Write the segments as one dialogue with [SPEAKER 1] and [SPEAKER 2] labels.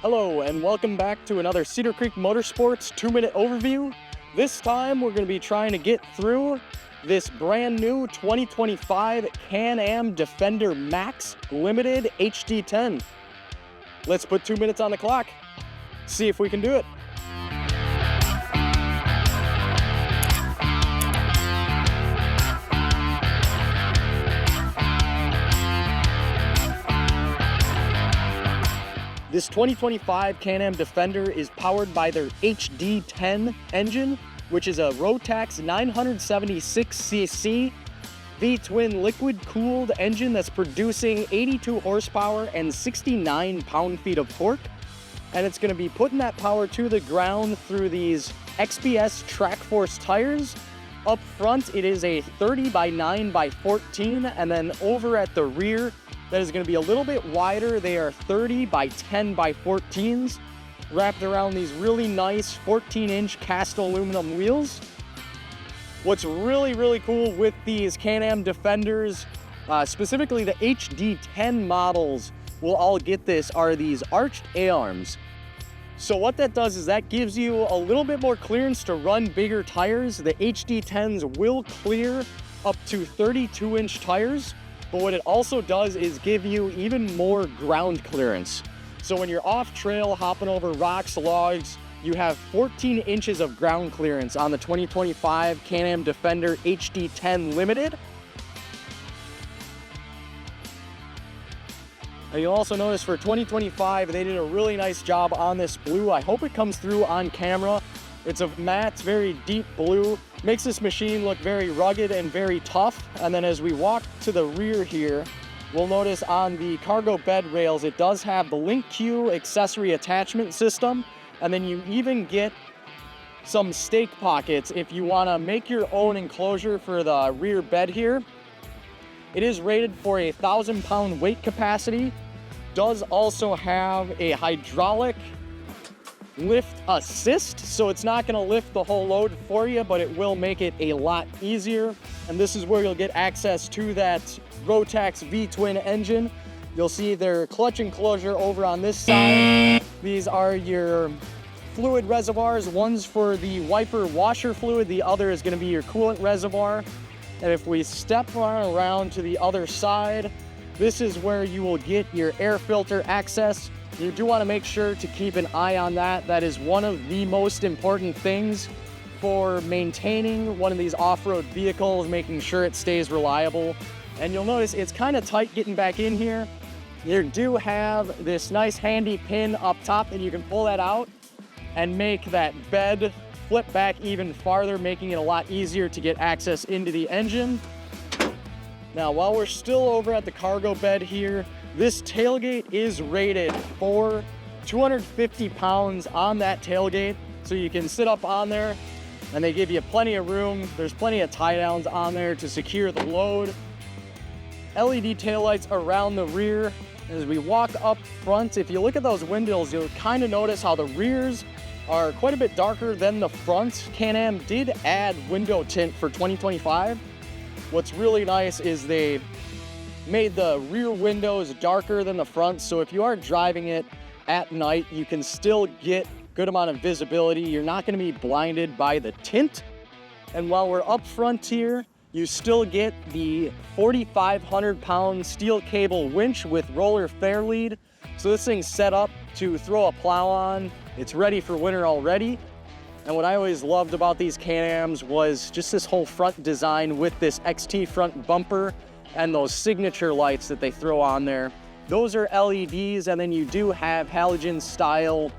[SPEAKER 1] Hello and welcome back to another Cedar Creek Motorsports 2-minute overview. This time we're going to be trying to get through this brand new 2025 Can-Am Defender MAX Limited HD10. Let's put 2 minutes on the clock, see if we can do it. This 2025 Can-Am Defender is powered by their HD10 engine, which is a Rotax 976cc V-twin liquid-cooled engine that's producing 82 horsepower and 69 pound-feet of torque. And it's going to be putting that power to the ground through these XPS Track Force tires. Up front, it is a 30 by 9 by 14, and then over at the rear, that is going to be a little bit wider. They are 30 by 10 by 14s, wrapped around these really nice 14-inch cast aluminum wheels. What's really cool with these Can-Am Defenders, specifically the HD10 models will all get this, are these arched A-arms. So what that does is that gives you a little bit more clearance to run bigger tires. The HD10s will clear up to 32-inch tires. But what it also does is give you even more ground clearance. So when you're off trail, hopping over rocks, logs, you have 14 inches of ground clearance on the 2025 Can-Am Defender HD10 Limited. And you'll also notice for 2025, they did a really nice job on this blue. I hope it comes through on camera. It's a matte, very deep blue. Makes this machine look very rugged and very tough. And then as we walk to the rear here, we'll notice on the cargo bed rails, it does have the Link Q accessory attachment system. And then you even get some stake pockets if you want to make your own enclosure for the rear bed here. It is rated for a 1,000-pound weight capacity. Does also have a hydraulic lift assist, so it's not going to lift the whole load for you, but it will make it a lot easier. And this is where you'll get access to that Rotax V-twin engine. You'll see their clutch enclosure over on this side. These are your fluid reservoirs. One's for the wiper washer fluid, the other is going to be your coolant reservoir. And if we step around to the other side, this is where you will get your air filter access. You do want to make sure to keep an eye on that. That is one of the most important things for maintaining one of these off-road vehicles, making sure it stays reliable. And you'll notice it's kind of tight getting back in here. You do have this nice handy pin up top, and you can pull that out and make that bed flip back even farther, making it a lot easier to get access into the engine. Now, while we're still over at the cargo bed here, this tailgate is rated for 250 pounds on that tailgate, so you can sit up on there, and they give you plenty of room. There's plenty of tie downs on there to secure the load. LED taillights around the rear. As we walk up front, if you look at those windows, you'll kind of notice how the rears are quite a bit darker than the front. Can-Am did add window tint for 2025. What's really nice is they made the rear windows darker than the front, so if you are driving it at night, you can still get good amount of visibility. You're not going to be blinded by the tint. And while we're up front here, you still get the 4,500-pound steel cable winch with roller fair lead. So this thing's set up to throw a plow on. It's ready for winter already. And what I always loved about these Can-Ams was just this whole front design with this XT front bumper and those signature lights that they throw on there. Those are LEDs, and then you do have halogen style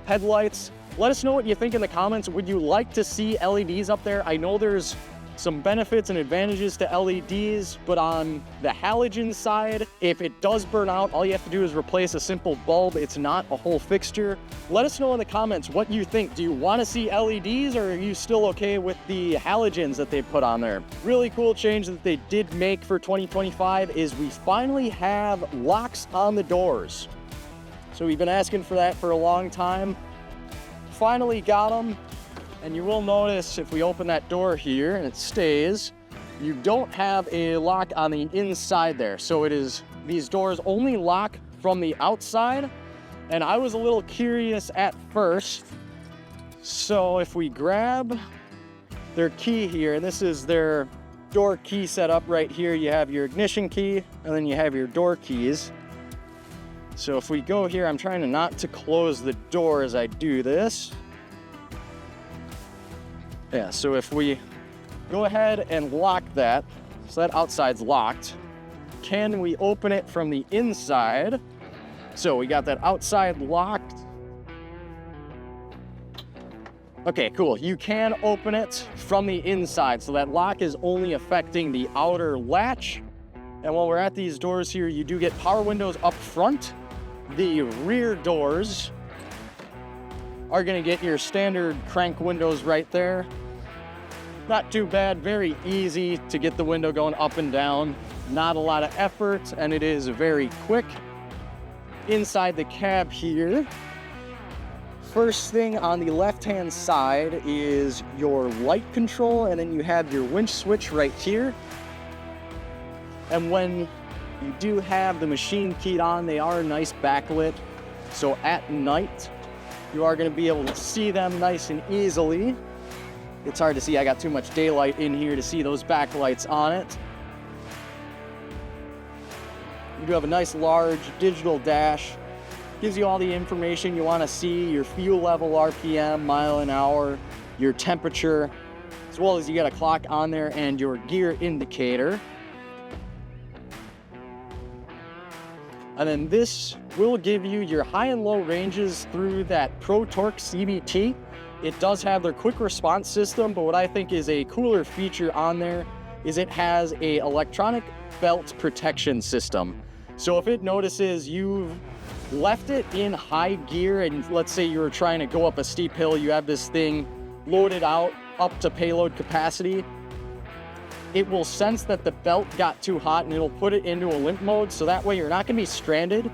[SPEAKER 1] headlights. Let us know what you think in the comments. Would you like to see LEDs up there? I know there's some benefits and advantages to LEDs, but on the halogen side, if it does burn out, all you have to do is replace a simple bulb. It's not a whole fixture. Let us know in the comments what you think. Do you want to see LEDs, or are you still okay with the halogens that they put on there? Really cool change that they did make for 2025 is we finally have locks on the doors. So we've been asking for that for a long time. Finally got them. And you will notice if we open that door here and it stays, you don't have a lock on the inside there. So it is, these doors only lock from the outside. And I was a little curious at first. So if we grab their key here, this is their door key setup right here. You have your ignition key and then you have your door keys. So if we go here, I'm trying not to close the door as I do this. Yeah, so if we go ahead and lock that, so that outside's locked. Can we open it from the inside? So we got that outside locked. Okay, cool. You can open it from the inside. So that lock is only affecting the outer latch. And while we're at these doors here, you do get power windows up front. The rear doors are gonna get your standard crank windows right there. Not too bad, very easy to get the window going up and down. Not a lot of effort, and it is very quick. Inside the cab here, first thing on the left-hand side is your light control, and then you have your winch switch right here. And when you do have the machine keyed on, they are nice backlit. So at night, you are gonna be able to see them nice and easily. It's hard to see, I got too much daylight in here to see those backlights on it. You do have a nice large digital dash. Gives you all the information you want to see, your fuel level, RPM, mile an hour, your temperature, as well as you got a clock on there and your gear indicator. And then this will give you your high and low ranges through that Pro Torque CVT. It does have their quick response system, but what I think is a cooler feature on there is it has a electronic belt protection system. So if it notices you've left it in high gear and let's say you were trying to go up a steep hill, you have this thing loaded out up to payload capacity, it will sense that the belt got too hot and it'll put it into a limp mode, so that way you're not gonna be stranded.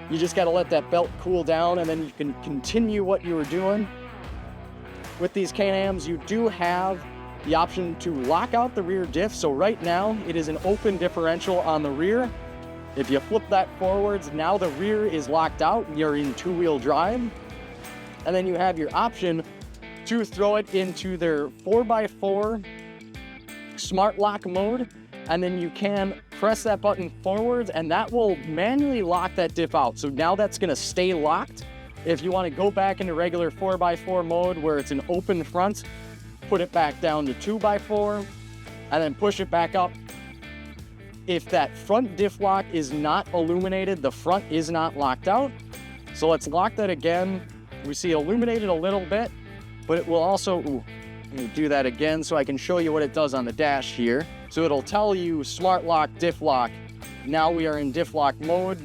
[SPEAKER 1] You just gotta let that belt cool down and then you can continue what you were doing. With these Can-Ams, you do have the option to lock out the rear diff. So right now it is an open differential on the rear. If you flip that forwards, now the rear is locked out, you're in two-wheel drive. And then you have your option to throw it into their 4x4 smart lock mode. And then you can press that button forwards and that will manually lock that diff out. So now that's gonna stay locked. If you wanna go back into regular 4x4 mode where it's an open front, put it back down to 2x4 and then push it back up. If that front diff lock is not illuminated, the front is not locked out. So let's lock that again. We see it illuminated a little bit, but it will also, let me do that again so I can show you what it does on the dash here. So it'll tell you smart lock, diff lock. Now we are in diff lock mode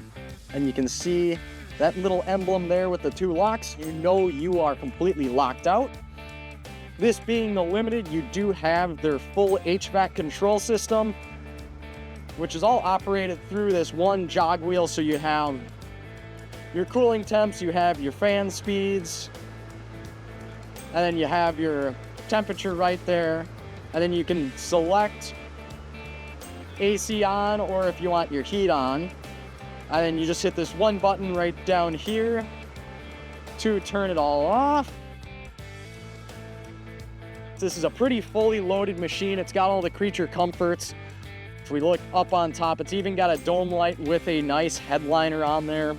[SPEAKER 1] and you can see that little emblem there with the two locks. You know you are completely locked out. This being the Limited, you do have their full HVAC control system, which is all operated through this one jog wheel. So you have your cooling temps, you have your fan speeds, and then you have your temperature right there. And then you can select AC on or if you want your heat on. And then you just hit this one button right down here to turn it all off. This is a pretty fully loaded machine. It's got all the creature comforts. If we look up on top, it's even got a dome light with a nice headliner on there.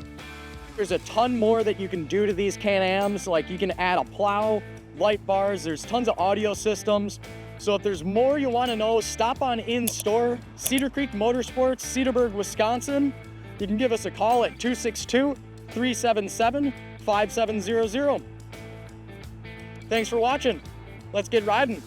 [SPEAKER 1] There's a ton more that you can do to these Can-Ams. Like you can add a plow, light bars, there's tons of audio systems. So if there's more you want to know, stop on in store, Cedar Creek Motorsports, Cedarburg, Wisconsin. You can give us a call at 262-377-5700. Thanks for watching. Let's get riding.